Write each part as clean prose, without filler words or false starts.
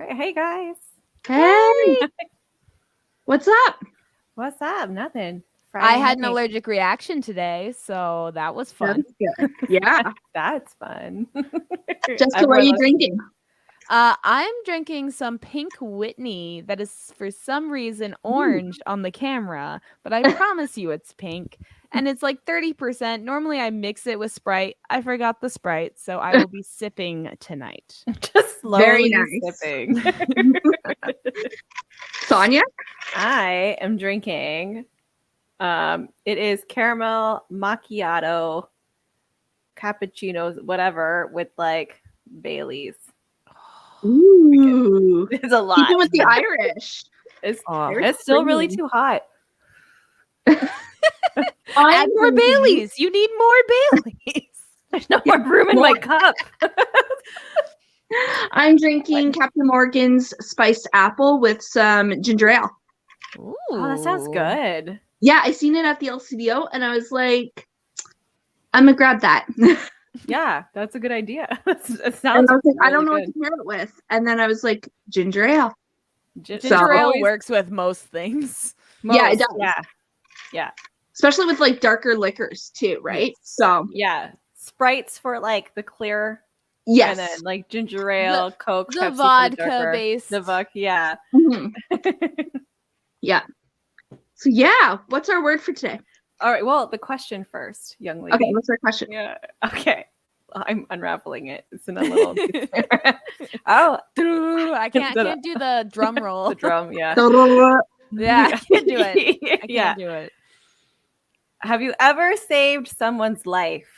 Hey guys. Hey, what's up? What's up? Nothing. I Friday had an night. allergic reaction today, so that was fun. That's good. Yeah. That's fun. Jessica, what are Everyone you loves- drinking? I'm drinking some Pink Whitney that is for some reason orange on the camera, but I promise you it's pink. And it's like 30%. Normally I mix it with Sprite. I forgot the Sprite, so I will be sipping tonight. Just slowly Very nice. sipping. Sonia? I am drinking. It is caramel macchiato, cappuccinos, whatever, with like Bailey's. Ooh. It's a lot. Even with the Irish. It's, Oh, it's still really creamy. too hot. Add more Baileys. You need more Baileys. There's no more room in my cup. I'm drinking Captain Morgan's spiced apple with some ginger ale. Ooh. Oh, that sounds good. Yeah, I seen it at the LCBO and I was like, I'm gonna grab that. Yeah, that's a good idea. It And sounds I was like, I really don't know good. what to pair it with. And then I was like, ginger ale. Ginger So- ale always- works with most things. Yeah, it most, does. Yeah. Especially with like darker liquors too, right? So Yeah. Sprites for like the clear, yes. and then like ginger ale, Coke, The Pepsi for vodka darker. based. The vodka, yeah. Mhm. Yeah. So yeah, what's our word for today? All right. Well, the question first, young lady. Okay, what's our question? Yeah. Okay. Well, I'm unraveling it. It's in a little. Oh, I can't do the drum roll. the drum. Yeah. Yeah, I can't do it. I can't Yeah. do it. Have you ever saved someone's life?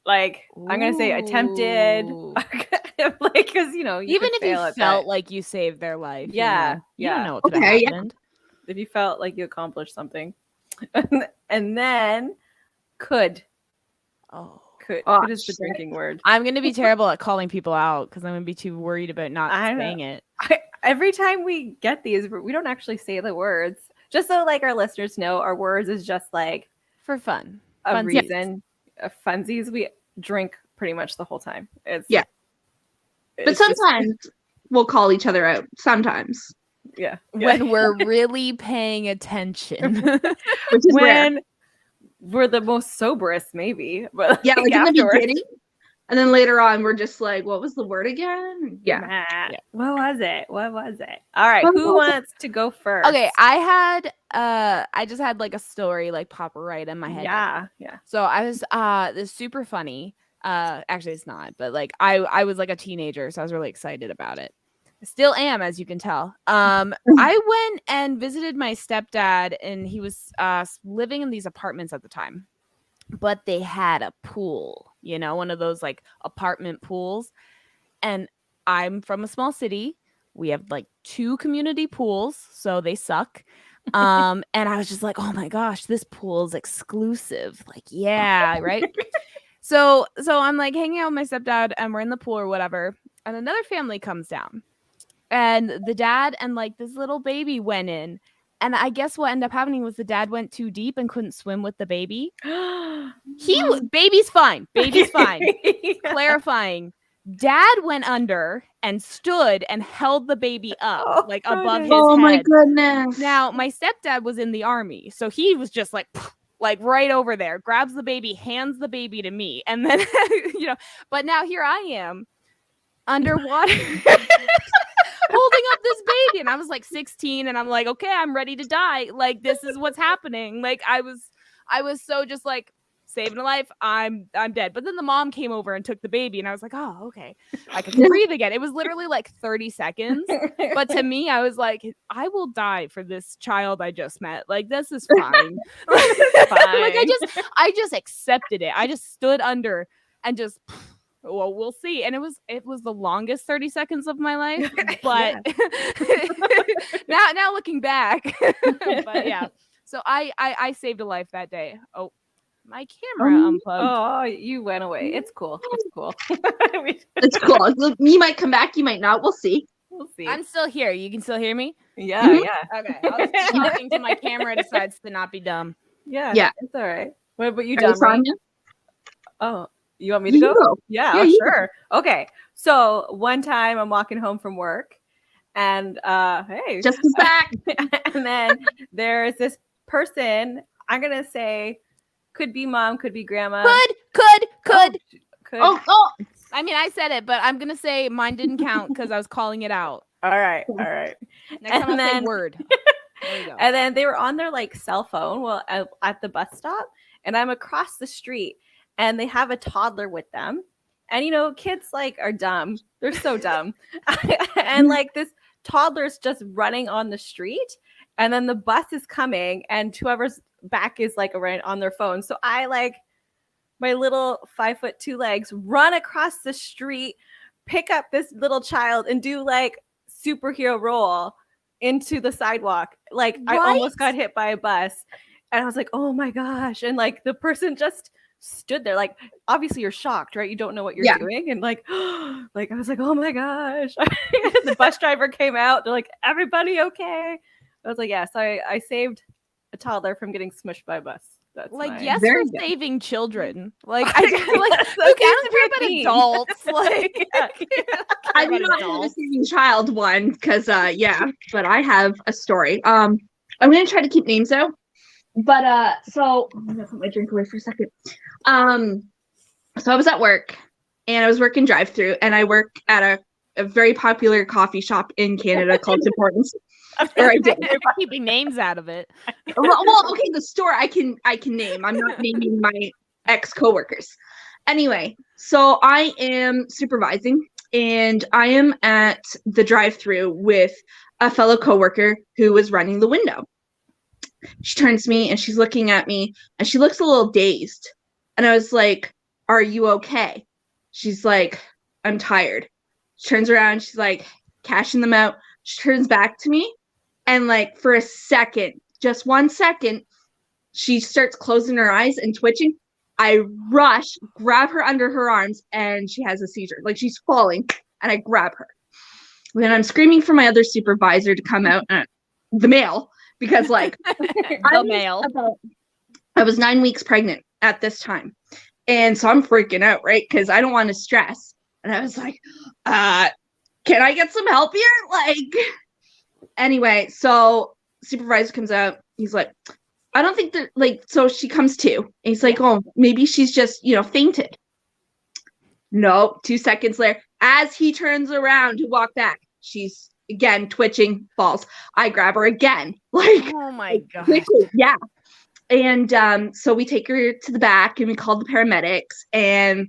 Like, I'm gonna say attempted, Ooh. like, because you Even could if you fail at felt that. like you saved their life. Yeah, you yeah. don't know what could have Okay, yeah. happened. If you felt like you accomplished something, and then could Oh. could is the shit. drinking word. I'm gonna be terrible at calling people out because I'm gonna be too worried about not I know. saying it. Every time we get these, we don't actually say the words. Just so like our listeners know, our words is just like For fun. a Funsies. reason, funsies. We drink pretty much the whole time. It's Yeah. But it's just- sometimes we'll call each other out. Sometimes. yeah, When we're really paying attention. Which is rare. when we're the most soberest, maybe. But Yeah, like in the afterwards, beginning. And then later on we're just like, what was the word again? Yeah. nah, what was it? What was it? All right, What who was wants to go first? Okay, I just had like a story like pop right in my head. Yeah. So I was this is super funny. Actually it's not, but like I was like a teenager, so I was really excited about it. Still am, as you can tell. I went and visited my stepdad, and he was living in these apartments at the time. But they had a pool, one of those like apartment pools. And I'm from a small city. We have like 2 community pools, so they suck. And I was just like, oh my gosh, this pool is exclusive. Like, yeah, right. So I'm like hanging out with my stepdad, and we're in the pool or whatever. And another family comes down, and the dad and like this little baby went in. And I guess what ended up happening was the dad went too deep and couldn't swim with the baby. Baby's fine. Baby's fine. Clarifying. Dad went under and stood and held the baby up like above his Oh my head. goodness. Now, my stepdad was in the army, so he was just like right over there, grabs the baby, hands the baby to me, and then but now here I am underwater holding up this baby, and I was like 16, and I'm like, okay, I'm ready to die. Like, this is what's happening. Like, I was so just like saving a life. I'm dead. But then the mom came over and took the baby, and I was like, oh, okay, I can breathe again. It was literally like 30 seconds, but to me, I was like, I will die for this child I just met. Like, this is fine. Like, I just accepted it. I just stood under and just. Well, we'll see. And it was the longest 30 seconds of my life. But now looking back. But yeah. So I saved a life that day. Oh, my camera unplugged. Oh, you went away. It's cool. It's cool. It's cool. You might come back, you might not. We'll see. We'll see. I'm still here. You can still hear me? Yeah, Mhm. yeah. Okay. I'll just keep talking till my camera decides to not be dumb. Yeah. Yeah. It's all right. What about you, Are you John? Right? Sonia? Oh, you want me to You go? go. Yeah, Yeah, you sure. Okay. So one time I'm walking home from work, And hey, Jessica's back. and then there's this person. I'm gonna say, could be mom, could be grandma. Could. Could. Oh, I mean, I said it, but I'm gonna say mine didn't count because I was calling it out. All right. Next time I'll say then- word. There you go. And then they were on their like cell phone at the bus stop, and I'm across the street, and they have a toddler with them. And kids like are dumb. They're so dumb. And like this toddler's just running on the street, and then the bus is coming, and whoever's back is like around on their phone. So I like my little 5'2" legs run across the street, pick up this little child, and do like superhero roll into the sidewalk. Like I almost got hit by a bus, and I was like, oh my gosh. And like the person just stood there, like obviously you're shocked, right? You don't know what you're doing. And like I was like, oh my gosh. The bus driver came out. They're like, everybody okay? I was like, yes, I saved a toddler from getting smushed by a bus. That's like, my... yes, Very we're good. saving children. Like, Yes, I don't care about adults. Like, I do not have a saving child one because but I have a story. I'm gonna try to keep names out. But so I'm gonna put my drink away for a second. So I was at work and I was working drive-through, and I work at a very popular coffee shop in Canada called Tim Hortons. Or I did. You're keeping names out of it. Well, okay, the store I can name. I'm not naming my ex-coworkers. Anyway, so I am supervising, and I am at the drive-through with a fellow coworker who was running the window. She turns to me and she's looking at me, and she looks a little dazed. And I was like, "Are you okay?" She's like, "I'm tired." She turns around, she's like, cashing them out. She turns back to me, and like for a second, just 1 second, she starts closing her eyes and twitching. I rush, grab her under her arms, and she has a seizure. Like she's falling, and I grab her. Then I'm screaming for my other supervisor to come out, the male, because like I was 9 weeks pregnant at this time. And so I'm freaking out, right? Because I don't want to stress. And I was like, can I get some help here? Like, anyway, so supervisor comes out. He's like, I don't think that, like, so she comes to. And he's like, oh, maybe she's just, fainted. No, 2 seconds later, as he turns around to walk back, she's again twitching, falls. I grab her again. Like, oh my god. Yeah. And so we take her to the back, and we called the paramedics. And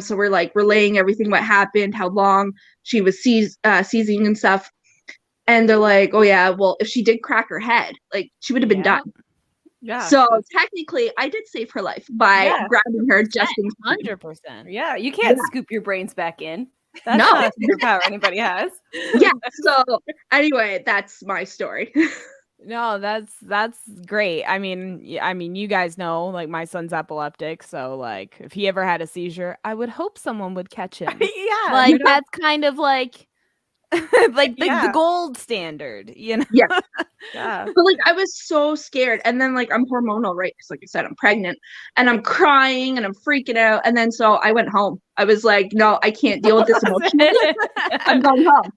so we're like relaying everything, what happened, how long she was seizing and stuff. And they're like, oh yeah, well, if she did crack her head, like she would have been done. Yeah. So technically I did save her life by grabbing her just in time. 100%. Yeah, you can't scoop your brains back in. That's No. not a superpower anybody has. Yeah. So anyway, that's my story. No, that's great. I mean, you guys know, like, my son's epileptic, so like if he ever had a seizure, I would hope someone would catch him. Yeah. Like that's kind of like like the gold standard, Yeah. Yeah. But like I was so scared, and then like I'm hormonal, right? Because like I said, I'm pregnant, and I'm crying and I'm freaking out, and then so I went home. I was like, no, I can't deal with this emotion. I'm going home.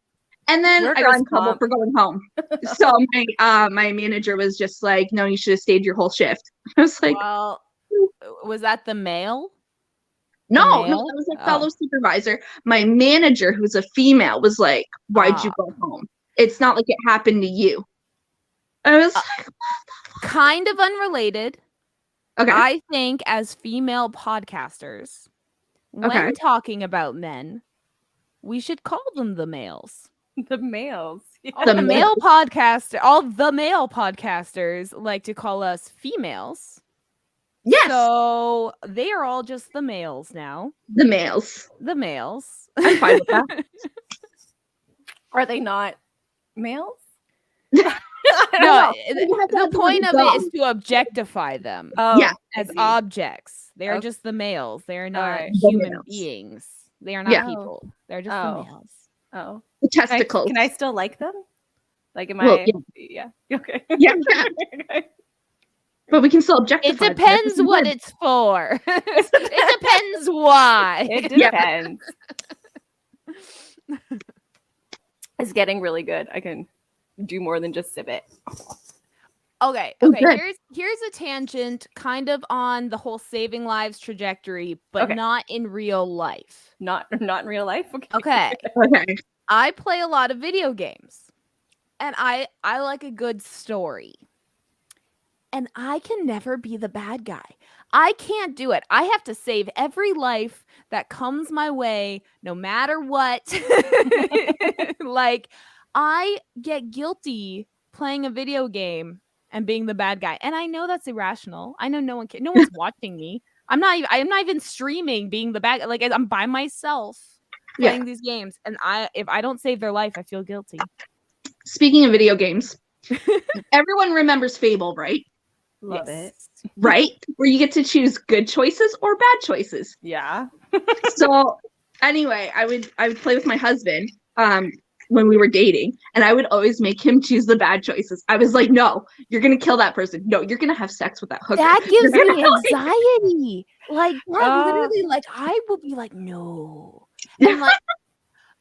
And then I got in trouble for going home. So my manager was just like, no, you should have stayed your whole shift. I was like, well, was that the male? no, that was a fellow supervisor. My manager, who's a female, was like, why'd you go home? It's not like it happened to you. I was like, kind of unrelated. okay. I think as female podcasters, when talking about men, we should call them the males. The males. All the male podcasters like to call us females. Yes. So they are all just the males now. The males. The males. I'm fine with that. Are they not males? No, know. the point of it is to objectify them Yeah. as objects. They are just the males. They are not Alright. human males. beings. They are not Yeah. people. They're just the males. Oh. The testicles. Can I still like them? Like, am Well, I? Yeah. Okay. Yeah. Okay. But we can still objectify It them. depends That's what important. it's for. It depends why. It Yeah. depends. is getting really good. I can do more than just sip it. Okay. Oh, Okay. good. Here's a tangent, kind of on the whole saving lives trajectory, but Okay. not in real life. Not in real life. Okay. Okay. Okay. I play a lot of video games, and I like a good story. And I can never be the bad guy. I can't do it. I have to save every life that comes my way, no matter what. Like, I get guilty playing a video game and being the bad guy. And I know that's irrational. I know no one's watching me. I'm not even streaming being the bad guy. Like, I'm by myself playing these games. And if I don't save their life, I feel guilty. Speaking of video games, everyone remembers Fable, right? Love it. Right? Where you get to choose good choices or bad choices. Yeah. So anyway, I would play with my husband when we were dating, and I would always make him choose the bad choices. I was like, no, you're gonna kill that person. No, you're gonna have sex with that hooker. That gives You're me gonna- anxiety. Like, that literally, like, I will be like, no. And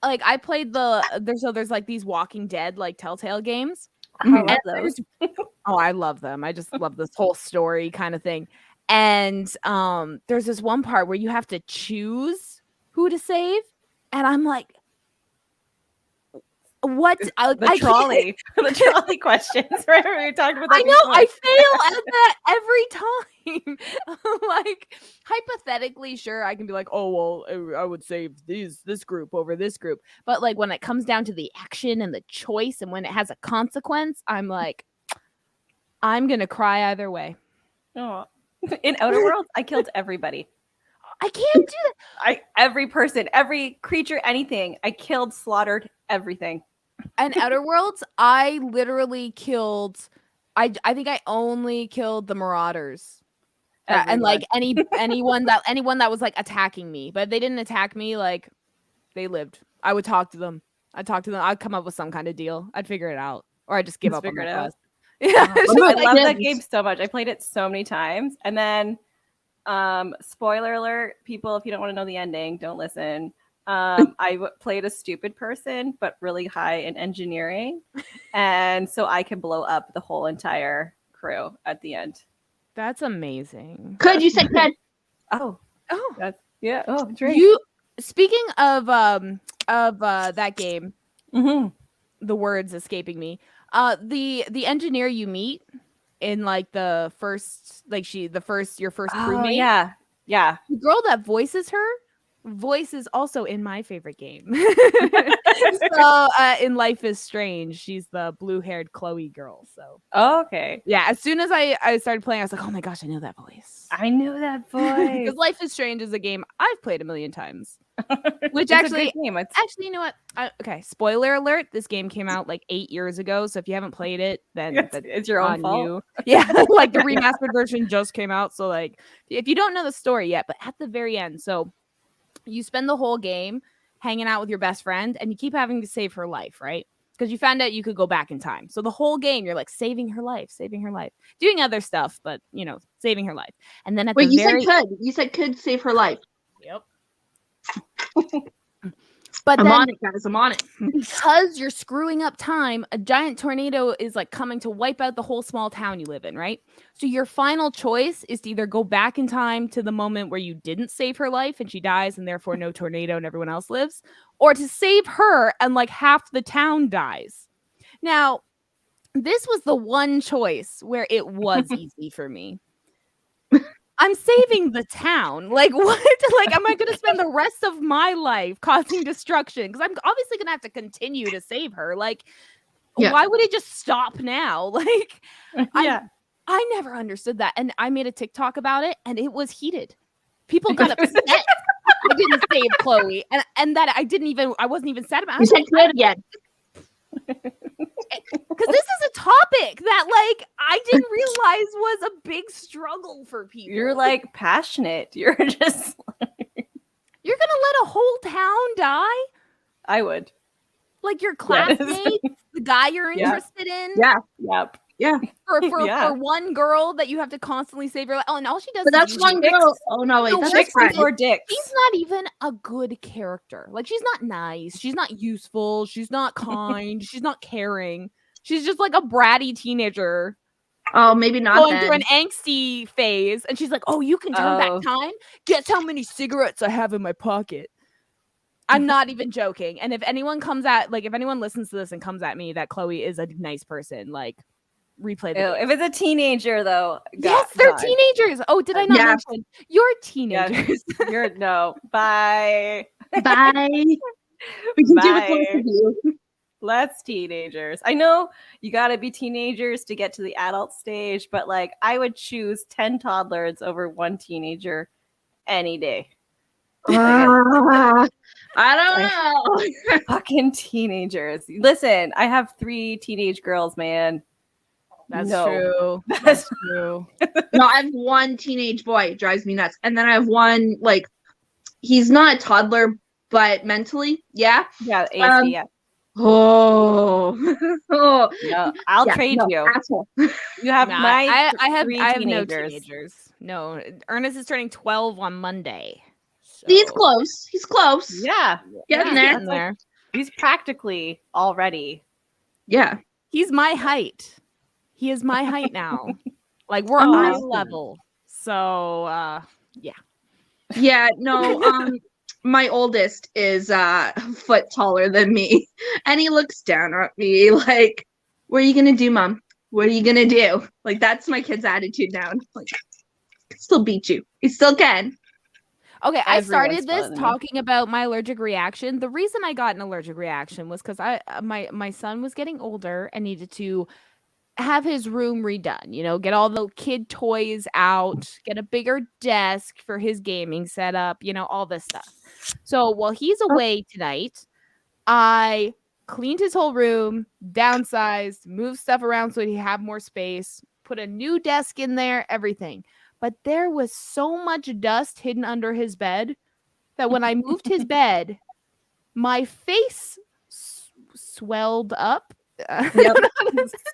like I played there's like these Walking Dead, like Telltale games. I love And those. Oh, I love them. I just love this whole story kind of thing. And there's this one part where you have to choose who to save, and I'm like, what? The trolley. The trolley questions. Right? We were talking about that I know, I before. fail at that every time. Like, hypothetically, sure, I can be like, oh, well, I would save this group over this group. But like when it comes down to the action and the choice and when it has a consequence, I'm like, I'm gonna cry either way. Oh. In Outer Worlds, I killed everybody. I can't do that. Every person, every creature, anything. I killed, slaughtered everything. And Outer Worlds, I literally killed. I think I only killed the Marauders. And like anyone that was like attacking me, but they didn't attack me. Like, they lived. I would talk to them. I'd come up with some kind of deal. I'd figure it out, or I'd just give up on figure the it out. quest. Yeah, I like, love that yes. game so much. I played it so many times. And then, spoiler alert, people, if you don't want to know the ending, don't listen. Played a stupid person, but really high in engineering. And so I can blow up the whole entire crew at the end. That's amazing. Could you said could? Oh, Oh, yeah. Oh, drink. you. Speaking of that game, Mm-hmm. the words escaping me. The engineer you meet in like the first, like your first crewmate. Yeah. Yeah. The girl that voices her voice is also in my favorite game. So in Life is Strange, she's the blue-haired Chloe girl. So Oh, okay. yeah, as soon as I started playing, I was like, oh my gosh, I know that voice. I knew that Because voice. Life is Strange is a game I've played a million times. Which It's a actually, good game. actually, you know what? Okay, spoiler alert: this game came out like 8 years ago. So if you haven't played it, then It's your own on fault. you. Yeah, like the remastered version just came out. So like, if you don't know the story yet, but at the very end, so you spend the whole game hanging out with your best friend, and you keep having to save her life, right? Because you found out you could go back in time. So the whole game, you're like saving her life, doing other stuff, but saving her life. And then at Wait, the very you said could save her life. yep. But I'm then, on it, guys. I'm on it. because you're screwing up time, a giant tornado is like coming to wipe out the whole small town you live in, right? So your final choice is to either go back in time to the moment where you didn't save her life and she dies and therefore no tornado and everyone else lives, or to save her and like half the town dies. Now, this was the one choice where it was easy for me. I'm saving the town. Like, what? Like, am I going to spend the rest of my life causing destruction? Because I'm obviously going to have to continue to save her. Like, Yeah. why would it just stop now? Like, Yeah. I never understood that. And I made a TikTok about it, and it was heated. People got upset. I didn't save Chloe, and that I wasn't even sad about. You said could again. Because this is a topic that like I didn't realize was a big struggle for people. You're like passionate. You're just. You're gonna let a whole town die? I would. Like your Yes. classmates, the guy you're Yeah. interested in? Yeah. Yep. Yeah. For one girl that you have to constantly save your life. Oh, and all she does But is that's use one dicks. girl. Oh no, wait, No, that's Chicks friend. before dicks. She's not even a good character. Like, she's not nice. She's not useful. She's not kind. She's not caring. She's just like a bratty teenager Oh, maybe not going then. through an angsty phase. And she's like, oh, you can turn back time? Guess how many cigarettes I have in my pocket. I'm not even joking. And if anyone if anyone listens to this and comes at me that Chloe is a nice person, like, replay the Ew, game. if it's a teenager, though, Yes, they're teenagers. Oh, did I not Yeah. mention? You're teenagers. You're no. Bye. Bye. We can do a close Bye. review. Let's teenagers. I know you got to be teenagers to get to the adult stage, but like I would choose 10 toddlers over one teenager any day. I don't know. Fucking teenagers. Listen, I have 3 teenage girls, man. That's No. true. That's true. No, I have one teenage boy. It drives me nuts. And then I have one, like, he's not a toddler, but mentally, yeah. Yeah, AC, yeah. Oh. Oh. No, I'll Yeah, trade no, you. asshole. You have Nah, my I have 3 no teenagers. teenagers. No, Ernest is turning 12 on Monday. He's so- close. He's close. Yeah, Getting He's there. getting there. he's practically already. Yeah. He's my height. He is my height now. Like, we're Oh, eye awesome. level. So Yeah, no, my oldest is a foot taller than me. And he looks down at me like, what are you gonna do, Mom? What are you gonna do? Like, that's my kid's attitude now. Like, I can still beat you. He still can. okay, I Everyone's started this smaller than me. talking about my allergic reaction. The reason I got an allergic reaction was because my son was getting older and needed to have his room redone, get all the kid toys out, get a bigger desk for his gaming setup, all this stuff. So while he's away tonight, I cleaned his whole room, downsized, moved stuff around so he'd have more space, put a new desk in there, everything. But there was so much dust hidden under his bed that when I moved his bed, my face swelled up. Yep.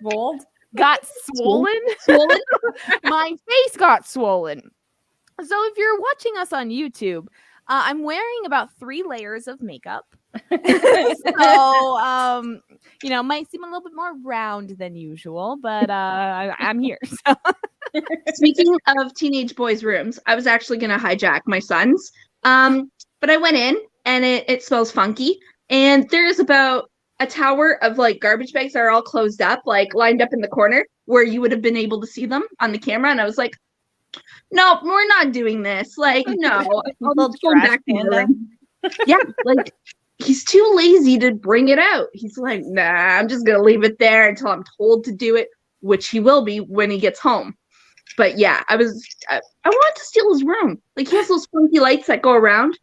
Swolled. Got swollen. Swollen? My face got swollen. So if you're watching us on YouTube, I'm wearing about 3 layers of makeup. So might seem a little bit more round than usual, but I'm here. So. Speaking of teenage boys' rooms, I was actually gonna hijack my son's. But I went in and it smells funky. And there's about a tower of like garbage bags that are all closed up, like lined up in the corner where you would have been able to see them on the camera. And I was like, no, we're not doing this. Like, no, Little just going trash back to the panda. room. Yeah, like he's too lazy to bring it out. He's like, nah, I'm just gonna leave it there until I'm told to do it, which he will be when he gets home. But yeah, I wanted to steal his room. Like, he has those funky lights that go around.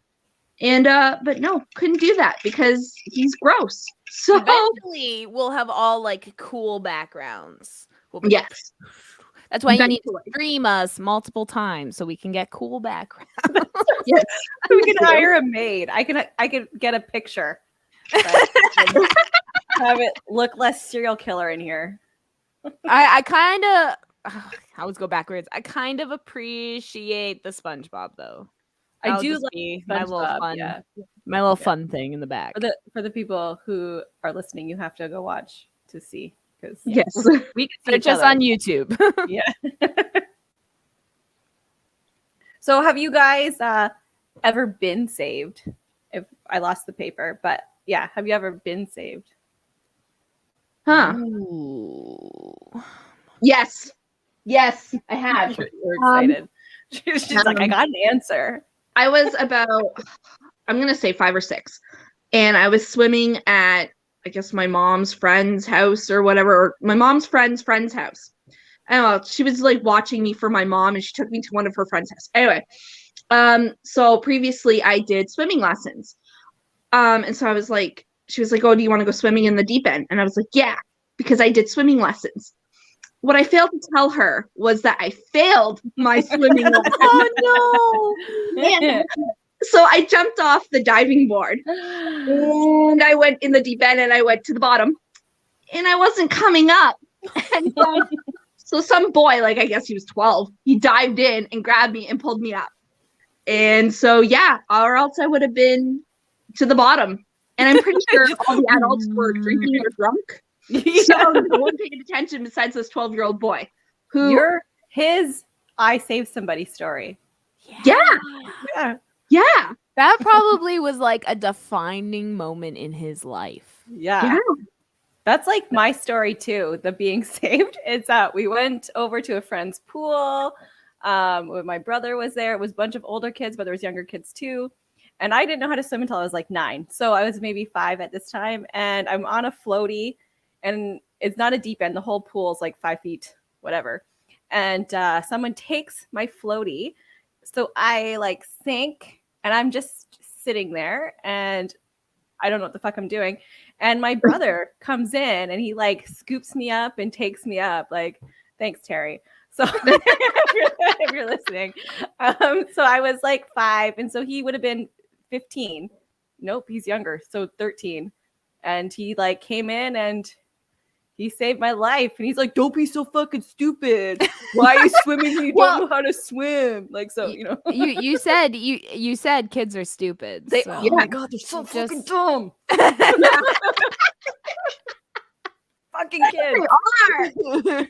And but no, couldn't do that because he's gross. So Eventually, we'll have all like cool backgrounds. We'll be like, yes. that's why you need Eventually. to stream us multiple times so we can get cool backgrounds. Yes. We can hire a maid. I could get a picture. But have it look less serial killer in here. I kind of. I always go backwards. I kind of appreciate the SpongeBob though. I That'll do just like be my little SpongeBob, fun, yeah. my little fun thing in the back. For the people who are listening, you have to go watch to see because Yes. we can see They're each just other. on YouTube. Yeah. So have you guys ever been saved? If I lost the paper, but yeah, have you ever been saved? Huh. Ooh. Yes. Yes, I have. You're excited. She's like, I got an answer. I was about, I'm going to say 5 or 6. And I was swimming at, I guess, my mom's friend's house or whatever. Or my mom's friend's house. I don't know. She was like watching me for my mom and she took me to one of her friend's house. Anyway, so previously I did swimming lessons. And so I was like, she was like, oh, do you want to go swimming in the deep end? And I was like, yeah, because I did swimming lessons. What I failed to tell her was that I failed my swimming lesson. Oh And so I jumped off the diving board and I went in the deep end and I went to the bottom and I wasn't coming up. And so some boy, like I guess he was 12, he dived in and grabbed me and pulled me up. And so yeah, or else I would have been to the bottom. And I'm pretty sure all the adults were drinking or drunk. So no one paid attention besides this 12-year-old boy who You're his I saved somebody story. Yeah. That probably was like a defining moment in his life. Yeah. That's like my story too, the being saved. It's we went over to a friend's pool. When my brother was there. It was a bunch of older kids, but there was younger kids too. And I didn't know how to swim until I was like 9. So I was maybe 5 at this time. And I'm on a floaty, and it's not a deep end. The whole pool's like 5 feet, whatever. And someone takes my floaty. So I like sink, and I'm just sitting there, and I don't know what the fuck I'm doing. And my brother comes in, and he like scoops me up and takes me up. Like, thanks, Terry. So if you're listening. So I was like 5, and so he would have been 15. Nope, he's younger, so 13. And he like came in and he saved my life. And he's like, don't be so fucking stupid. Why are you swimming when you don't know how to swim? Like, so, you know. you said kids are stupid. They, so. oh my God, they're so fucking dumb. Fucking kids. They are.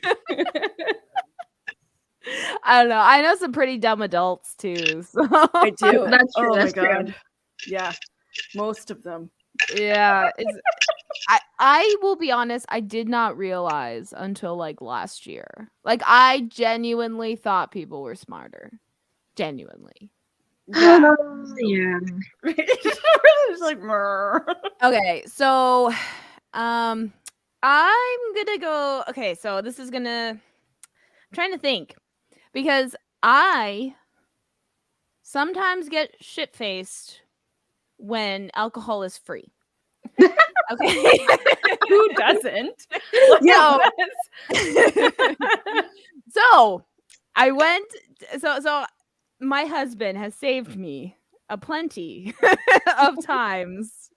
I don't know. I know some pretty dumb adults too. So. I do. That's true. Oh That's my true. God. Yeah. Most of them. Yeah. I will be honest, I did not realize until like last year. Like I genuinely thought people were smarter. Genuinely. Yeah. Yeah. It's like, Okay, so I'm gonna go. Okay, so this is gonna. I'm trying to think because I sometimes get shit faced when alcohol is free. Okay, who doesn't? Yeah. So I went. So my husband has saved me a plenty of times.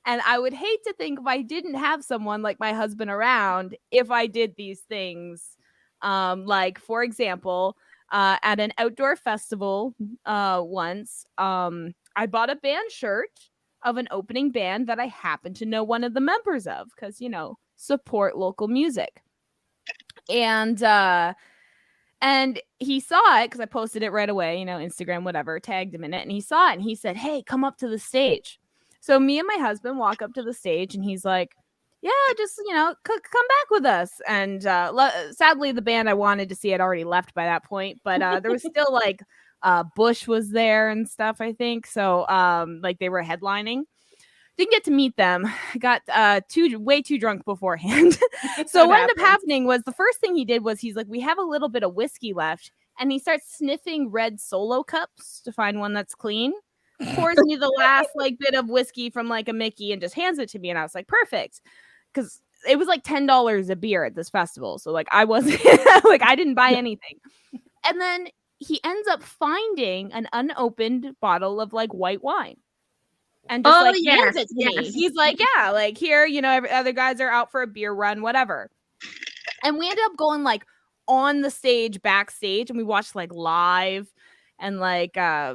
And I would hate to think if I didn't have someone like my husband around, if I did these things. Like, for example, at an outdoor festival once, I bought a band shirt of an opening band that I happened to know one of the members of because, you know, support local music. And he saw it because I posted it right away, you know, Instagram, whatever, tagged him in it. And he saw it and he said, hey, come up to the stage. So me and my husband walk up to the stage and he's like, yeah, just, you know, come back with us. And sadly, the band I wanted to see had already left by that point. But there was still like Bush was there and stuff, I think. So like they were headlining. Didn't get to meet them. Got way too drunk beforehand. So what ended up happening was the first thing he did was he's like, we have a little bit of whiskey left. And he starts sniffing red Solo cups to find one that's clean. Pours me the last like bit of whiskey from like a Mickey and just hands it to me. And I was like, perfect. Because it was like $10 a beer at this festival. So like I wasn't like I didn't buy anything. And then he ends up finding an unopened bottle of like white wine. And just hands it to me. He's like, yeah, like here, you know, other guys are out for a beer run, whatever. And we ended up going like on the stage, backstage, and we watched like live and like I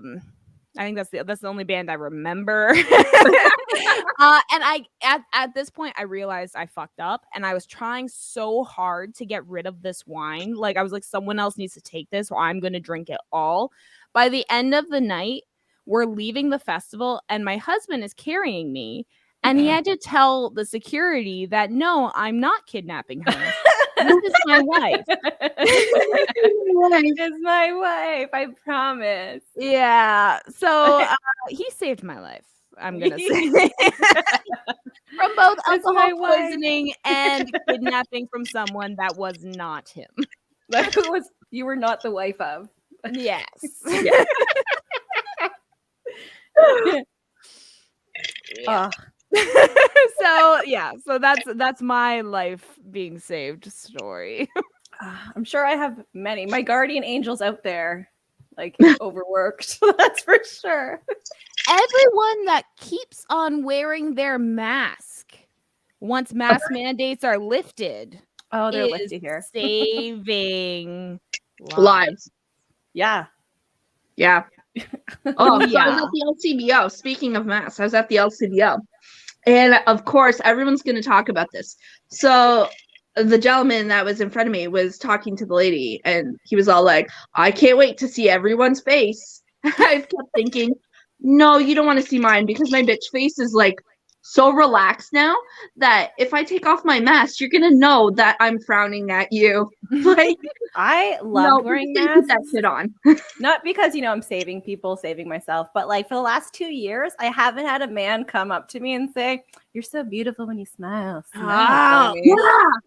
think that's the only band I remember. And I at this point I realized I fucked up and I was trying so hard to get rid of this wine. Like I was like, someone else needs to take this or I'm gonna drink it all. By the end of the night, we're leaving the festival and my husband is carrying me and he had to tell the security that no, I'm not kidnapping her. This is my wife. It's my wife, I promise. Yeah. So he saved my life, I'm gonna say. From both alcohol poisoning and kidnapping from someone that was not him. That was you were not the wife of. Yes. Yeah. So that's my life being saved story. I'm sure I have many. My guardian angels out there, like overworked. That's for sure. Everyone that keeps on wearing their mask once mask mandates are lifted Oh, they're is listed here. saving Lives. Yeah. Yeah. Oh, so I Yeah. was at the LCBO. Speaking of masks, I was at the LCBO. And of course, everyone's going to talk about this. So the gentleman that was in front of me was talking to the lady, and he was all like, I can't wait to see everyone's face. I kept thinking, no, you don't want to see mine because my bitch face is like so relaxed now that if I take off my mask, you're going to know that I'm frowning at you. Like, I no, love wearing please keep that masks. shit on. Not because, I'm saving people, saving myself, but like for the last 2 years, I haven't had a man come up to me and say, "You're so beautiful when you smile." Ah, Smile for me."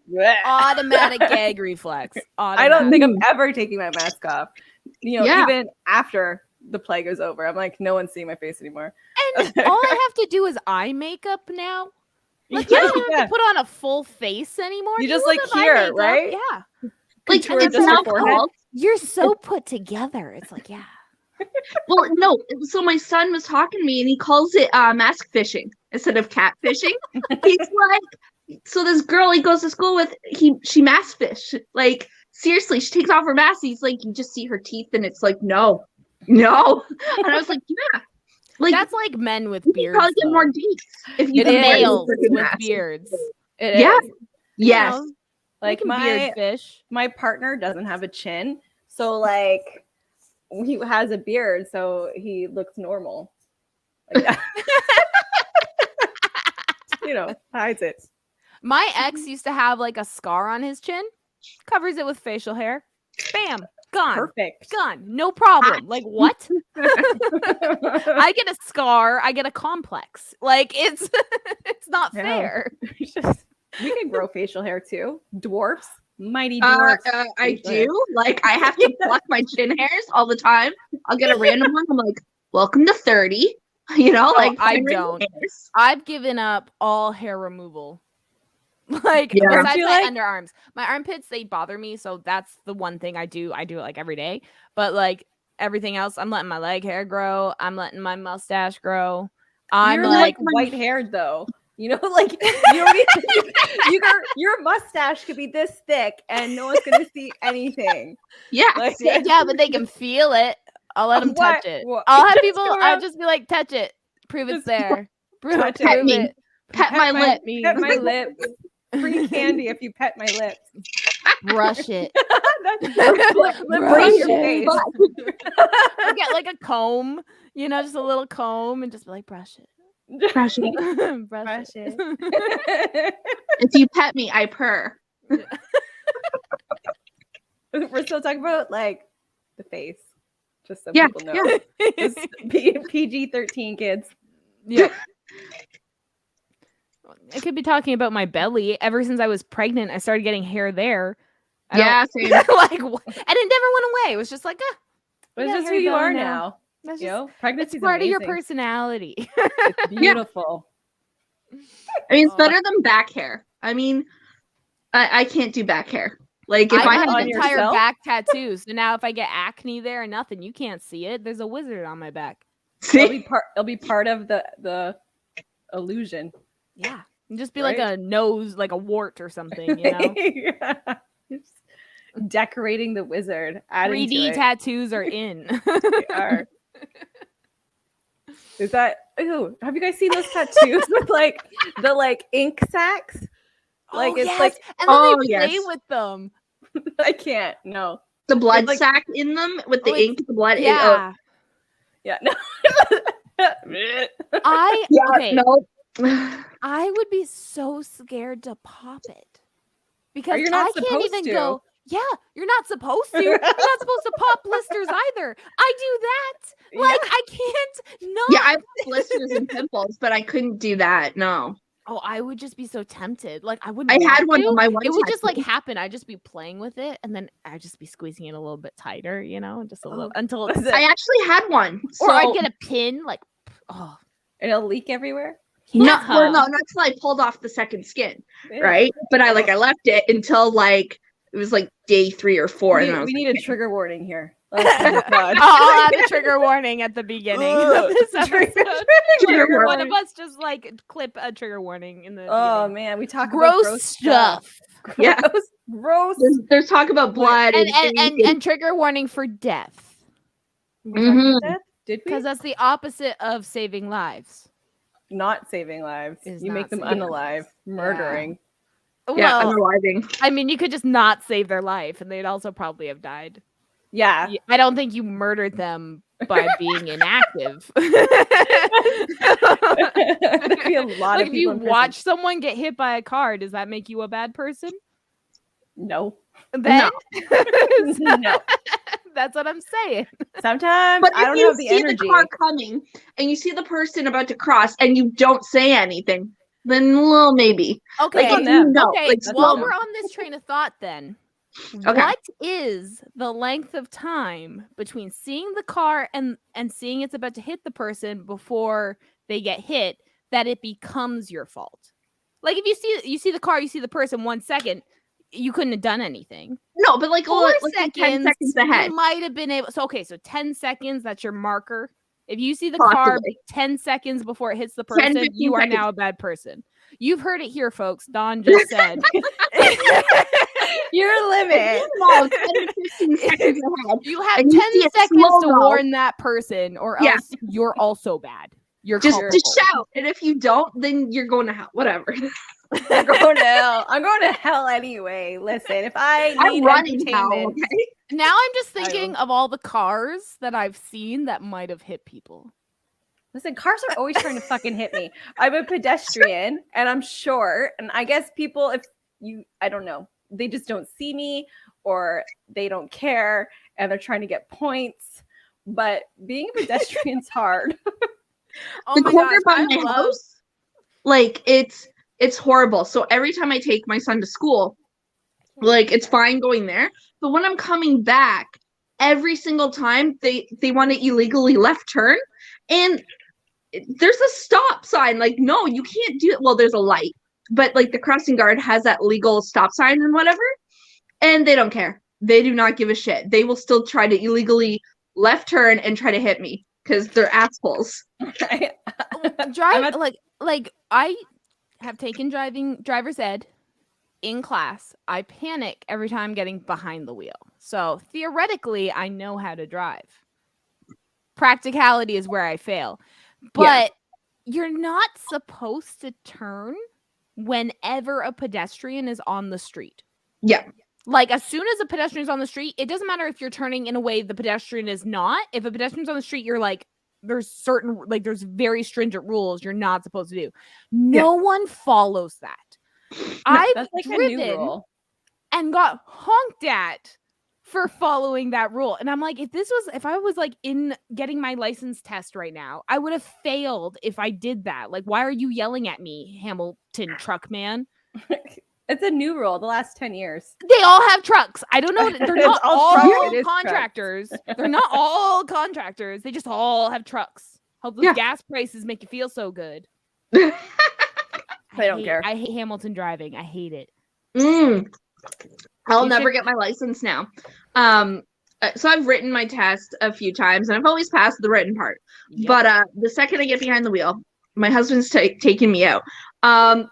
Yeah. automatic gag reflex. I don't think I'm Automatic. ever taking my mask off. Yeah. Even after the plague is over, I'm like, no one's seeing my face anymore. And all I have to do is eye makeup now. Like, Yeah, you don't yeah. have to put on a full face anymore. You just, look like, up eye here, makeup. right? Yeah. Like, Contour it's just now your forehead. called. You're so put together. It's like, yeah. Well, no. So my son was talking to me, and he calls it mask fishing instead of cat fishing. He's like, so this girl he goes to school with, she mask fish. Like, seriously, she takes off her mask. He's like, you just see her teeth, and it's like, no. And I was like, yeah. Like, That's like men with you can beards. probably get though. more dates if you It can is. wear a Males freaking with mask. beards. It Yeah. is. Yes. You know, Like we can beard my fish. partner doesn't have a chin, so like he has a beard, so he looks normal. Like that. Hides it. My ex used to have like a scar on his chin, covers it with facial hair. Bam, gone. Perfect. Gone. No problem. Like, what? I get a scar, I get a complex. Like, it's it's not Yeah. fair. We can grow facial hair too. Dwarfs, mighty I dwarfs. do. facial hair. Like, I have to pluck my chin hairs all the time. I'll get a random one. I'm like, welcome to 30. Like, I find random don't. hairs. I've given up all hair removal. Like, Yeah. besides Do you my like- underarms. My armpits, they bother me, so that's the one thing I do. I do it like every day. But like everything else, I'm letting my leg hair grow. I'm letting my mustache grow. I'm You're like, white haired though. Like you don't need, your mustache could be this thick and no one's gonna see anything. Yeah. Like, yeah, but they can feel it. I'll let them What? touch it. What? I'll have Just people. go I'll around- just be like, touch it. Prove it's Just there. Prove touch Pet prove me. it. Pet my lip. me. Pet my lips. Free candy if you pet my lips. Brush it. Lip Brush brush your it. face. Or get like a comb, just a little comb, and just be like, brush it. Brush it. brush, Brush it. If you pet me, I purr. We're still talking about like the face, just so Yeah, people know. It's PG-13 kids. Yeah. I could be talking about my belly. Ever since I was pregnant, I started getting hair there. I Yeah, same. don't- like, and it never went away. It was just like, But it's Yeah, just hairy who you belly are now. now. that's You just, know, pregnancy it's part of your personality. It's beautiful. I mean, it's Oh. better than back hair. I mean, I can't do back hair. Like, if I I have had on an your- entire yourself? back tattoo. So now if I get acne there or nothing, you can't see it. There's a wizard on my back. It'll be part of the illusion. Yeah. And just be like Right? a nose, like a wart or something, you know? Yeah. Just decorating the wizard. Adding 3D to it. tattoos are in. They are. Is that? Ew, have you guys seen those tattoos with like the ink sacs? Like, it's yes. like- and then Oh, they play yes. with them. I can't. No. the blood It's like- sac in them with the Oh, it's- ink, the blood. Yeah. Yeah. No. Okay. No. I would be so scared to pop it because you're not I can't supposed even to. go. Yeah, you're not supposed to. You're not supposed to pop blisters either. I do that. Like I can't. No. Yeah, I have blisters and pimples, but I couldn't do that. No. Oh, I would just be so tempted. Like I wouldn't. I had want one to. on my one It would just like tattoo. happen. I'd just be playing with it, and then I'd just be squeezing it a little bit tighter, just a little Oh, until that's it's. it. I actually had one. Or I'd So- get a pin, like, oh, It'll leak everywhere. no, yeah. well, no, not till I pulled off the second skin, Yeah. right? But I left it until like it was like day 3 or 4, and I We was need like, a trigger warning here. Oh my God. I'll add a trigger warning at the beginning of Ugh. this Trigger- episode. Trigger One warning. of us just like clip a trigger warning in the Oh beginning. man, we talk Gross about stuff. Yeah. Gross. There's talk about blood and trigger warning for death, We talked about Mhm. that? Did we? because that's the opposite of saving lives. Not saving lives. Is You make not them saving unalive. Murdering. Yeah, Well, unaliving. I mean, you could just not save their life, and they'd also probably have died. Yeah. I don't think you murdered them by being inactive. There'd be a lot Like, of if you people in prison. watch someone get hit by a car, does that make you a bad person? No. Then No. that's what I'm saying. Sometimes But I if don't you have the see energy. the car coming and you see the person about to cross and you don't say anything, then well, maybe. Okay, on if them. you know, okay. like, While slow. we're on this train of thought, then, Okay. what is the length of time between seeing the car and seeing it's about to hit the person before they get hit that it becomes your fault? Like, if you see the car, you see the person 1 second, you couldn't have done anything. No, but like 4 let's say seconds, 10 seconds ahead. you might have been able. So okay, so 10 seconds, that's your marker. If you see the car Possibly. 10 seconds before it hits the 10, person, 15 you are seconds. now a bad person. You've heard it here, folks. Dawn just said. Your limit. No, 10 to 15 seconds ahead. You have And you 10 see it seconds to slow-mo. warn that person, or Yeah. else you're also bad. You're Just culpable. shout. And if you don't, then you're going to hell. Whatever. I'm going to hell. I'm going to hell anyway. Listen, if I need I'm running hell. entertainment, Okay? Now I'm just I thinking will. of all the cars that I've seen that might have hit people. listen, cars are always trying to fucking hit me. I'm a pedestrian and I'm short, and I guess people, I don't know, they just don't see me or they don't care and they're trying to get points. But being a pedestrian's hard. Oh The my corner gosh, by I my love house, like it's horrible. So every time I take my son to school, like it's fine going there, but when I'm coming back, every single time they want to illegally left turn, and there's a stop sign. Like, no, you can't do it. Well, there's a light, but like the crossing guard has that legal stop sign and whatever, and they don't care. They do not give a shit. They will still try to illegally left turn and try to hit me because they're assholes. drive like I have taken driver's ed in class. I panic every time getting behind the wheel. So theoretically, I know how to drive. Practicality is where I fail. But you're not supposed to turn whenever a pedestrian is on the street. Yeah. Like, as soon as a pedestrian is on the street, it doesn't matter if you're turning in a way the pedestrian is not. If a pedestrian's on the street, you're like, there's very stringent rules you're not supposed to do. No one follows that. I've That's like a new driven rule. and got honked at for following that rule. And I'm like, if I was like in getting my license test right now, I would have failed if I did that. Like, why are you yelling at me, Hamilton truck man? It's a new rule the last 10 years. They all have trucks. I don't know. They're It's not all all trucks. It is trucks. contractors. They're not all contractors. They just all have trucks. Hope those Yeah. gas prices make you feel so good. They don't care. I hate Hamilton driving. I hate it. I'll You never should- get my license now. So I've written my test a few times and I've always passed the written part. Yep. But the second I get behind the wheel, my husband's taking me out.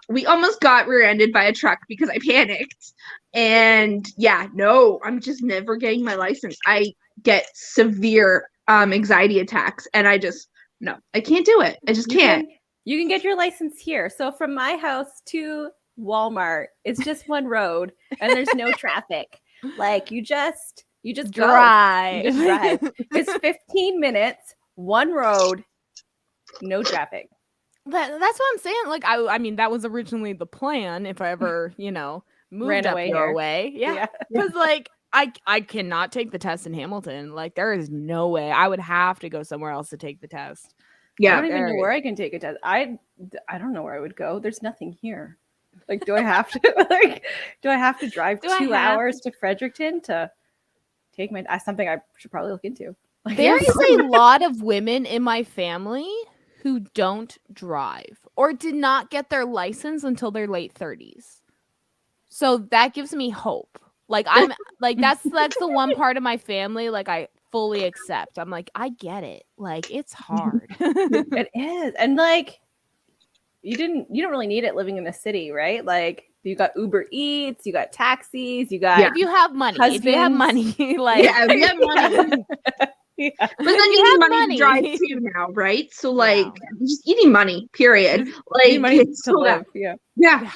We almost got rear-ended by a truck because I panicked. And yeah, no, I'm just never getting my license. I get severe anxiety attacks and I can't do it. I just can't. You can get your license here. So from my house to Walmart, it's just one road and there's no traffic. Like you just go. drive. You just drive. It's 15 minutes, one road, no traffic. That's what I'm saying. Like, I mean, that was originally the plan. If I ever, moved Ran up away your here. way, yeah. Because like I cannot take the test in Hamilton. Like, there is no way. I would have to go somewhere else to take the test. I Yeah. don't even know very- where I can take a test. I don't know where I would go. There's nothing here. Like, do I have to drive Do I 2 have hours to Fredericton to take my? That's something I should probably look into. Like, There is a lot of women in my family who don't drive or did not get their license until their late 30s. So that gives me hope. Like, I'm like, that's the one part of my family like I fully accept. I'm like, I get it. Like, it's hard. It is, and like you don't really need it living in the city, right? Like You got Uber Eats, you got taxis, you got Yeah. If you have money, if you have Husbands. money, like Yeah, we have money. yeah. But then you you have need money to drive money. too now, right? So like just eating money, period. Need Like money it's to so bad. live. Yeah. Yeah.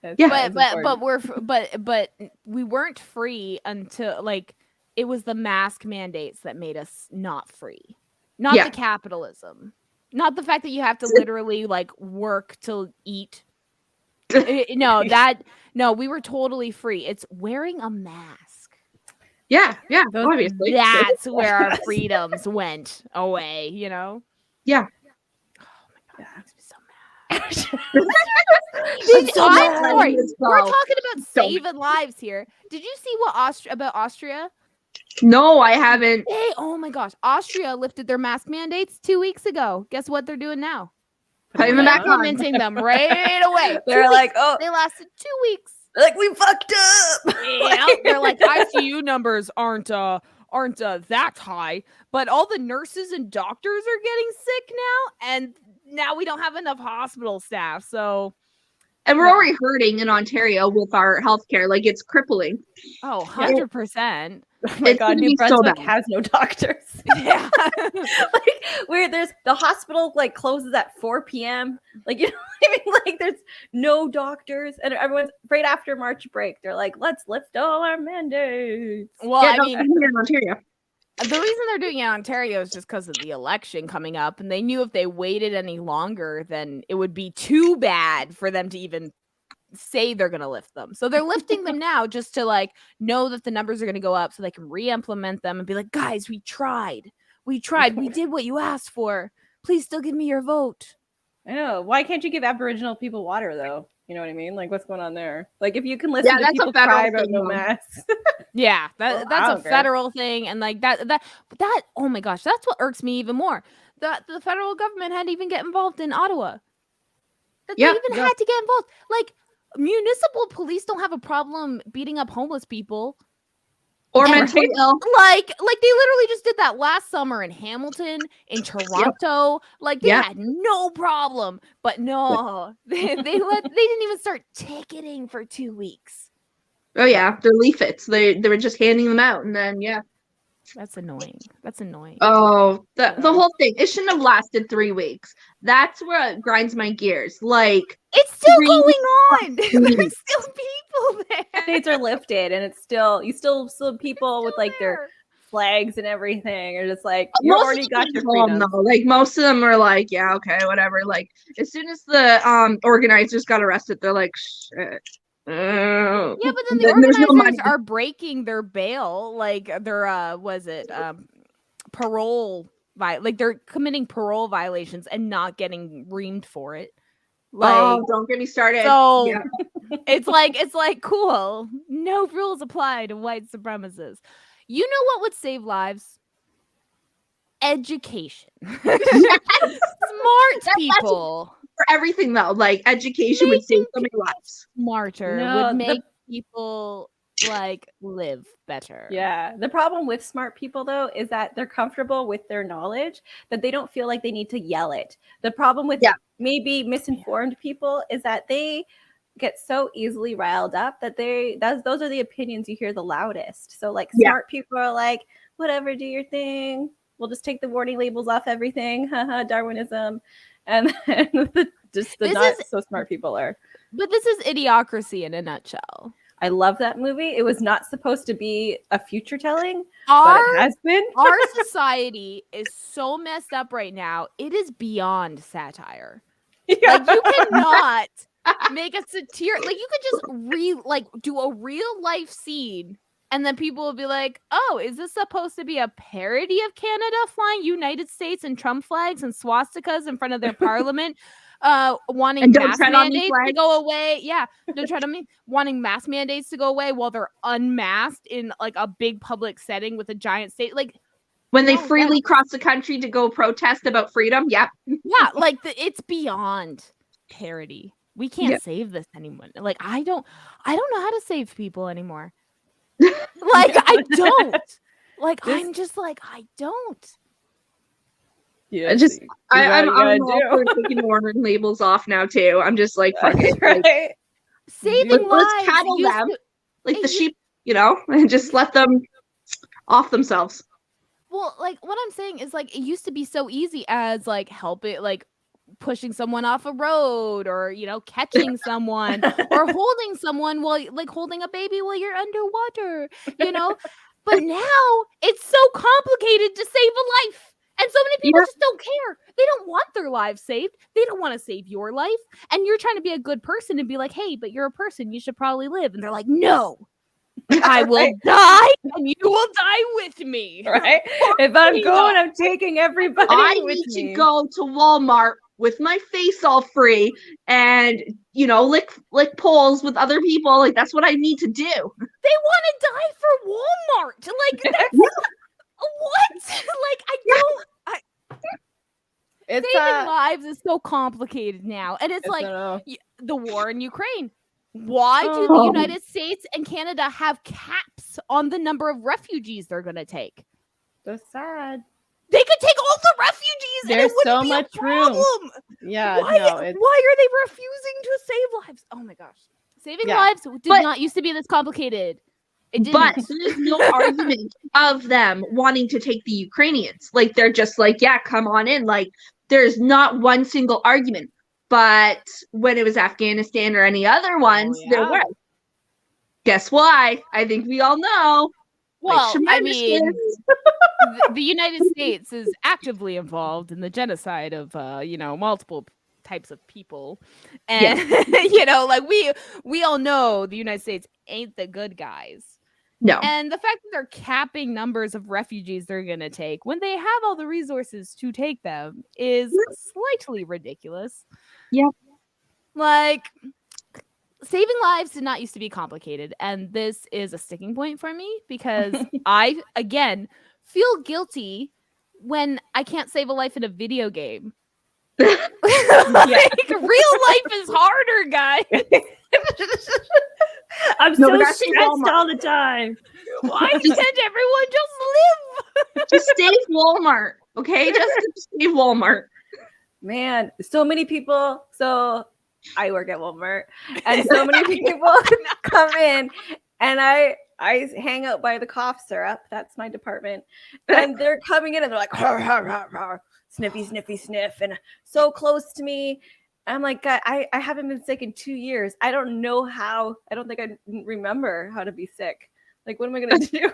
That's- Yeah. that is important. but we weren't free until like it was the mask mandates that made us not free, not Yeah. the capitalism, not the fact that you have to literally like work to eat. No, we were totally free. It's wearing a mask. Yeah, Those- obviously. That's where our freedoms went away, you know? Yeah. Oh my God, that makes me so mad. I'm so I'm mad sorry. as We're well. talking about So- saving lives here. Did you see what about Austria? No, I haven't. Oh my gosh. Austria lifted their mask mandates 2 weeks ago. Guess what they're doing now? Putting them back on. Implementing them right away. They're 2 like, weeks. oh, They lasted 2 weeks. like we fucked up. Yeah, they're like ICU numbers aren't that high, but all the nurses and doctors are getting sick now, and now we don't have enough hospital staff. So, And we're already hurting in Ontario with our healthcare. Like it's crippling. 100%. Oh my It's god, gonna New be so Brunswick bad. has no doctors. Yeah. Like where there's the hospital like closes at 4 p.m. Like you know what I mean? Like there's no doctors, and everyone's right after March break. They're like, let's lift all our mandates. Well, Yeah, I no, mean, here in Ontario. the reason they're doing it in Ontario is just because of the election coming up, and they knew if they waited any longer, then it would be too bad for them to even say they're going to lift them. So they're lifting them now just to like know that the numbers are going to go up so they can re-implement them and be like, guys, we tried. We did what you asked for. Please still give me your vote. I know. Why can't you give Aboriginal people water though? You know what I mean? Like what's going on there? Like if you can listen Yeah, to that's a people federal cry about thing, no though. masks. Yeah, Well, I that's a don't care. federal thing, and like that oh my gosh, that's what irks me even more. That the federal government had to even get involved in Ottawa. That Yeah, they even yeah. had to get involved. Like municipal police don't have a problem beating up homeless people. Or And- mentally ill. Like they literally just did that last summer in Hamilton, in Toronto. Like they Yep. had no problem, but no, they didn't even start ticketing for 2 weeks. Oh yeah, they're leaflets. They were just handing them out, and then yeah. That's annoying. That's annoying. Oh, the whole thing. It shouldn't have lasted 3 weeks. That's where it grinds my gears. Like It's still 3 going on. weeks. There's still people there. Mandates are lifted, and it's still people with like their There. flags and everything are just like you Most already of them got your are home, freedom. though. Like most of them are like, yeah, okay, whatever. Like as soon as the organizers got arrested, they're like, shit. Yeah, but then the There's no organizers money. are breaking their bail, like their parole like they're committing parole violations and not getting reamed for it. Like Oh, don't get me started. so Yeah. it's like cool. No rules apply to white supremacists. You know what would save lives? Education. Smart people. For everything though, like education would save so many lives. Smarter No, would the- make people like live better. Yeah. The problem with smart people though is that they're comfortable with their knowledge that they don't feel like they need to yell it. The problem with Yeah. maybe misinformed people is that they get so easily riled up that those are the opinions you hear the loudest. So like Yeah. smart people are like, whatever, do your thing. We'll just take the warning labels off everything. Haha, Darwinism. And then This not is- so smart people are. But this is idiocracy in a nutshell. I love that movie. It was not supposed to be a future telling, but Our it has been. our society is so messed up right now. It is beyond satire. Like you cannot make a satire. Like you could just do a real life scene, and then people will be like, "Oh, is this supposed to be a parody of Canada flying United States and Trump flags and swastikas in front of their parliament?" Wanting And don't mask tread on me mandates to flags. go away. Yeah, don't tread on me. Wanting mask mandates to go away while they're unmasked in like a big public setting with a giant state. Like, When they No, freely cross the country to go protest about freedom, yep. yeah, like it's beyond parody. We can't Yeah. save this anymore. Like, I don't know how to save people anymore. Like, I don't. Like, This- I'm just like, I don't. Yeah, I just- I'm gotta all do. for taking the warning labels off now too. I'm just like, fuck it. Like, Right? saving Let's lives cattle used them. to- Like It the used- sheep, and just let them off themselves. well, like what I'm saying is like it used to be so easy as like helping, like pushing someone off a road, or catching someone, or holding someone while like holding a baby while you're underwater, you know. But now it's so complicated to save a life. And so many people Yeah. just don't care. They don't want their lives saved. They don't want to save your life. And you're trying to be a good person and be like, hey, but you're a person. You should probably live. And they're like, no, I will Right. die and you will die with me. Right? If I'm me going, not. I'm taking everybody I with need me. to go to Walmart with my face all free and lick poles with other people. Like that's what I need to do. They want to die for Walmart. Like, that's what? Like, I don't. It's Saving lives is so complicated now. And it's like know. the war in Ukraine. Why do the Oh. United States and Canada have caps on the number of refugees they're going to take? So sad. They could take all the refugees and There's it wouldn't so be much a room. problem. Yeah, Why, no, it's why are they refusing to save lives? Oh my gosh. Saving Yeah. lives did But- not used to be this complicated. It didn't. But there's no argument of them wanting to take the Ukrainians. Like they're just like, yeah, come on in. Like there's not one single argument. But when it was Afghanistan or any other ones, there yeah. was. Guess why? I think we all know. well, I Shemai mean, Miskis. the United States is actively involved in the genocide of multiple types of people, and like we all know the United States ain't the good guys. No. And the fact that they're capping numbers of refugees they're going to take when they have all the resources to take them is slightly ridiculous. Yep. Like, saving lives did not used to be complicated. And this is a sticking point for me because I, again, feel guilty when I can't save a life in a video game. Like, real life is harder, guys. I'm No, so but that's stressed Walmart. all the time. Why can't everyone just live? Just save Walmart, okay? Just save Walmart. Man, so many people. So I work at Walmart, and so many people come in, and I hang out by the cough syrup. That's my department, and they're coming in, and they're like, "Har, har, har, har, sniffy, sniffy, sniff," and so close to me. I'm like, I haven't been sick in 2 years. I don't know how. I don't think I remember how to be sick. Like, what am I gonna do?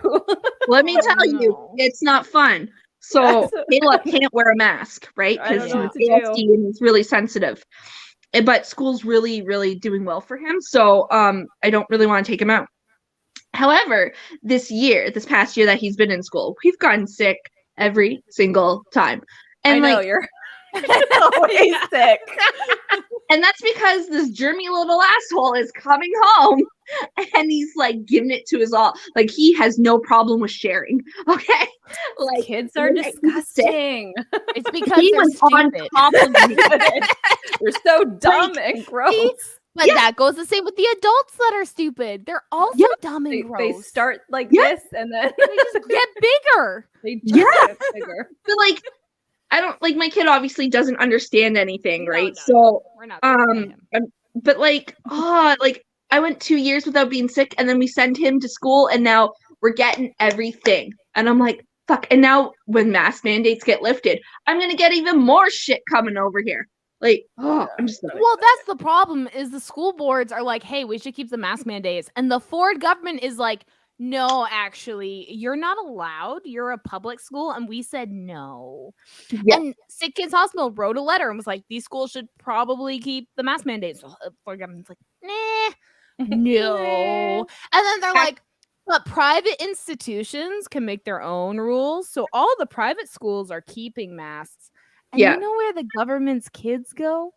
Let me Oh, tell you, no. it's not fun. So Kayla can't wear a mask, right? I don't Because know he's what to ASD and he's really sensitive. But school's really, really doing well for him. So I don't really want to take him out. However, this past year that he's been in school, we've gotten sick every single time. And I know like, you're always sick. and that's because this germy little asshole is coming home and he's like giving it to us all. Like he has no problem with sharing. Okay. Like Kids are when he's sick, disgusting. It's because he they're was on stupid. top of me. They're so dumb and gross. But that goes the same with the adults that are stupid. They're also Yeah. dumb and They gross. start like Yeah. this, and then They just get bigger. they Yeah. get bigger. But like I don't like my kid obviously doesn't understand anything, No, right? no, So We're not gonna get him. but like I went 2 years without being sick and then we send him to school and now we're getting everything. And I'm like, fuck. And now when mask mandates get lifted, I'm gonna get even more shit coming over here. Like, I'm just like, Well, that's the problem is the school boards are like, hey, we should keep the mask mandates. And the Ford government is like, no, actually, you're not allowed. You're a public school. And we said no. Yeah. And Sick Kids Hospital wrote a letter and was like, these schools should probably keep the mask mandates. So Ford government's like, nah, no. And then they're like, but private institutions can make their own rules. So all the private schools are keeping masks. And Yeah. you know where the government's kids go?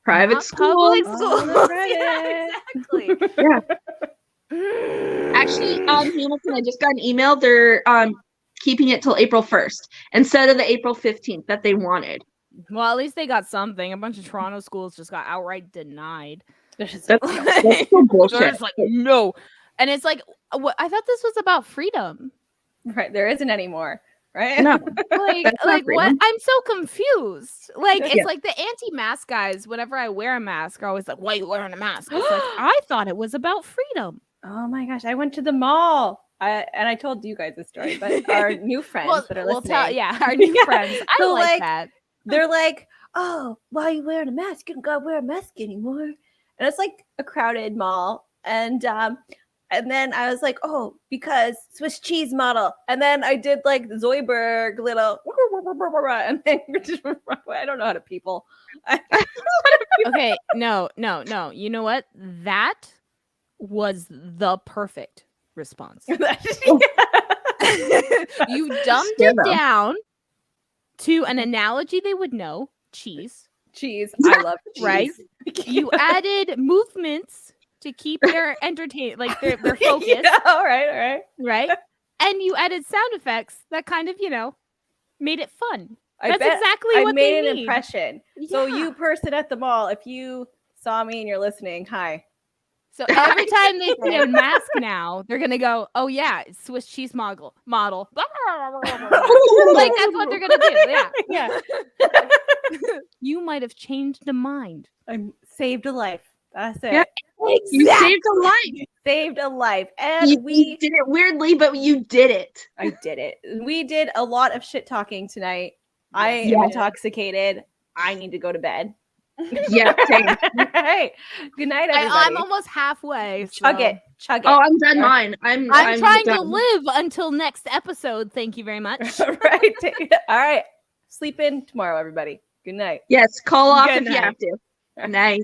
private Not school. public Oh, schools. right. Yeah, exactly. Yeah. Actually, Hamilton, I just got an email. They're keeping it till April 1st instead of the April 15th that they wanted. Well, at least they got something. A bunch of Toronto schools just got outright denied. That's Like, so they're bullshit. just like, no. And it's like, what I thought this was about freedom. Right, there isn't anymore. right? No. Like, That's not like what? freedom. I'm so confused. Like, it's Yeah. like the anti-mask guys, whenever I wear a mask, are always like, why are you wearing a mask? It's like, I thought it was about freedom. Oh my gosh, I went to the mall. And I told you guys this story, but our new friends that are we'll listening, tell, yeah, our new Yeah. friends. I So, like like, that. they're like, "Oh, why are you wearing a mask? You don't gotta wear a mask anymore." And it's like a crowded mall, and then I was like, "Oh, because Swiss cheese model." And then I did like the Zoidberg little, and then I don't know how to people. Okay, no. You know what? That was the perfect response. You dumbed Yeah, it though. down to an analogy they would know, cheese. Cheese. I love cheese. Right? You added movements to keep their entertain, like their focus, Yeah, all right. right? And you added sound effects that kind of, made it fun. I That's bet exactly I what made they an need. impression. So Yeah. you person at the mall, if you saw me and you're listening, hi. So every time they see a mask now, they're gonna go, "Oh yeah, it's Swiss cheese model." Like that's what they're gonna do. Yeah. Yeah. You might have changed a mind. I saved a life. That's it. Yeah. You saved a life. Saved a life. And You we did it weirdly, but you did it. I did it. We did a lot of shit talking tonight. I Yes. am intoxicated. I need to go to bed. Yeah, same. Hey, good night, everybody. I'm almost halfway. Chug so- it. Chug it. Oh, I'm done mine. I'm I'm trying to done. live until next episode. Thank you very much. Right. All right. Sleep in tomorrow, everybody. Good night. Yes, call off Good if you night. have to. Night.